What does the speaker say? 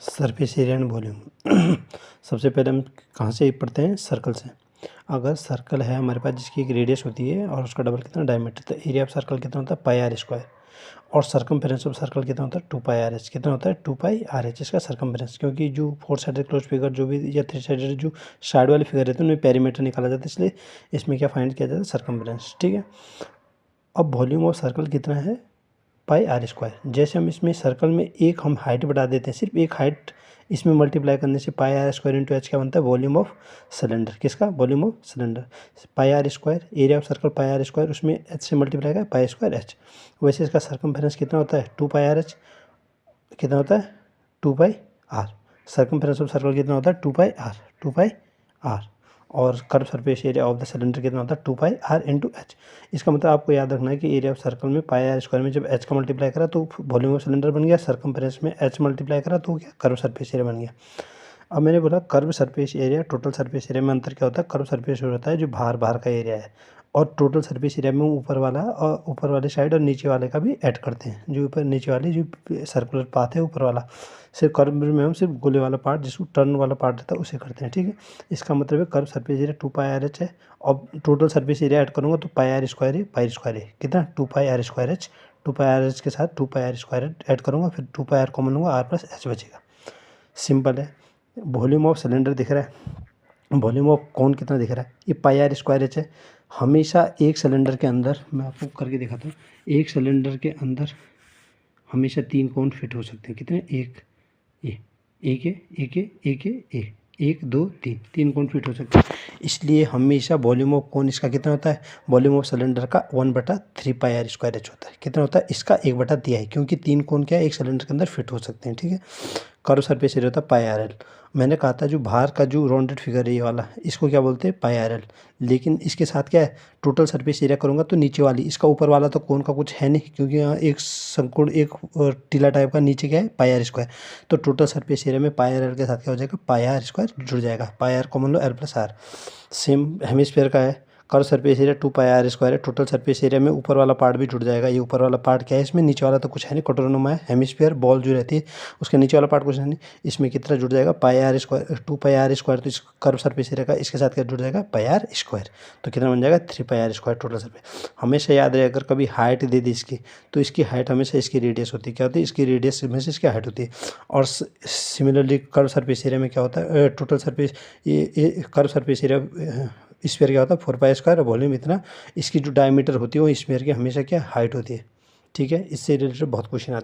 Surface area and volume. सबसे पहले हम कहाँ से पढ़ते हैं? सर्कल से। अगर सर्कल है हमारे पास जिसकी एक रेडियस होती है और उसका डबल कितना डायमीटर, तो एरिया ऑफ सर्कल कितना होता है? पाई आर स्क्वायर। और सर्कमफेरेंस ऑफ सर्कल कितना होता है? 2 पाई आर एच। कितना होता है? 2 पाई आर एच इसका सर्कमफेरेंस, क्योंकि जो 4 साइडेड क्लोज फिगर जो भी या 3 साइडेड जो साइड वाले फिगर रहते हैं उनमें पेरीमीटर निकाला जाता है, इसलिए इसमें क्या फाइंड किया जाता है? सर्कमफेरेंस। ठीक है। अब वॉल्यूम ऑफ सर्कल कितना है? पाई आर स्क्वायर। जैसे हम इसमें सर्कल में एक हम हाइट बढ़ा देते हैं, सिर्फ एक हाइट इसमें मल्टीप्लाई करने से pi R square into H क्या बनता है? Volume of cylinder. किसका? Volume of cylinder. Pi R square, area of circle pi R square, उसमें एच से मल्टीप्लाई का पाई स्क्वायर एच। वैसे इसका सर्कमफेरेंस कितना होता है? 2 पाई आर एच। कितना होता है? 2 pi R. Circumference of circle कितना होता है? 2 पाई आर। 2 pi R. और curve surface area of the cylinder कितना होता है? 2 पाई आर इंटू एच। इसका मतलब आपको याद रखना है कि एरिया ऑफ सर्कल में पाई आर स्क्वायर में जब एच का मल्टीप्लाई करा तो वॉल्यूम ऑफ सिलेंडर बन गया, सर्कमफेरेंस में एच मल्टीप्लाई करा तो क्या? कर्व सरफेस एरिया बन गया। अब मैंने बोला curve surface area total surface area में अंतर क्या होता है? कर्व सरफेस एरिया होता है जो बाहर बाहर का एरिया है, और टोटल सरफेस एरिया में ऊपर वाला और ऊपर वाले साइड और नीचे वाले का भी ऐड करते हैं। जो ऊपर नीचे वाली जो सर्कुलर पाथ है ऊपर वाला, सिर्फ कर्व में हम सिर्फ गोले वाला पार्ट जिसको टर्न वाला पार्ट रहता है उसे करते हैं। ठीक है। इसका मतलब है curve surface area 2 pi R H है, और टोटल सरफेस एरिया ऐड करूँगा तो पाई आर स्क्वायर है, पाई स्क्वायर है कितना? 2 pi R square H. 2 pi R H के साथ 2 पाई आर स्क्वायर ऐड करूँगा, फिर 2 पाई आर कॉमन लूँगा, आर प्लस एच बचेगा। सिंपल है। वॉल्यूम ऑफ सिलेंडर दिख रहा है, वॉल्यूम ऑफ कौन कितना दिख रहा है? ये पाई आर स्क्वायर एच है। हमेशा एक सिलेंडर के अंदर, मैं आपको करके दिखाता हूँ, एक सिलेंडर के अंदर हमेशा 3 कोण फिट हो सकते हैं। कितने? एक है, एक है, 1 2 3, 3 कोण फिट हो सकते हैं। इसलिए हमेशा वॉल्यूम ऑफ कोण इसका कितना होता है? वॉल्यूम ऑफ सिलेंडर का 1/3 पाई आर स्क्वायर एच होता है। कितना होता है? इसका 1/3 क्योंकि 3 कोण क्या है? एक सिलेंडर के अंदर फिट हो सकते हैं। ठीक है। कर्व सरफेस एरिया होता है पाई आर एल। मैंने कहा था जो बाहर का जो राउंडेड फिगर है ये वाला, इसको क्या बोलते हैं? पाई आर एल। लेकिन इसके साथ क्या है? टोटल सरफेस एरिया करूँगा तो नीचे वाली, इसका ऊपर वाला तो कोण का कुछ है नहीं, क्योंकि यहाँ एक संकोण एक टीला टाइप का, नीचे क्या है? पाई आर स्क्वायर। तो टोटल सरफेस एरिया में पाई आर एल के साथ क्या हो जाएगा? पाई आर स्क्वायर जुड़ जाएगा। पाई आर कॉमन लो, L plus R. Same hemisphere का है, curve surface area 2 pi R square है। टोटल सरफेस एरिया में ऊपर वाला पार्ट भी जुड़ जाएगा। ये ऊपर वाला पार्ट क्या है? इसमें नीचे वाला तो कुछ है नहीं, कटोरोनुमा है। हेमिस्फीयर बॉल जो रहती है उसके नीचे वाला पार्ट कुछ है नहीं। इसमें कितना जुड़ जाएगा? Pi R square, 2 pi R square. तो इस कर्व सरफेस एरिया का इसके साथ क्या जुड़ जाएगा? Pi R square. तो कितना बन जाएगा? 3 पाई आर स्क्वायर टोटल सरफेस। हमेशा याद रहे, अगर कभी हाइट दे दी इसकी तो इसकी हाइट हमेशा इसकी रेडियस होती है। क्या होती है? इसकी रेडियस में से इसकी हाइट होती है। और सिमिलरली कर्व सरफेस एरिया में क्या होता है? टोटल सरफेस ये कर्व सरफेस एरिया स्फीयर क्या होता है? 4 पाई स्क्वायर। वॉल्यूम इतना, इसकी जो डायमीटर होती है वो स्फीयर की हमेशा क्या हाइट होती है। ठीक है। इससे रिलेटेड बहुत क्वेश्चन आते हैं।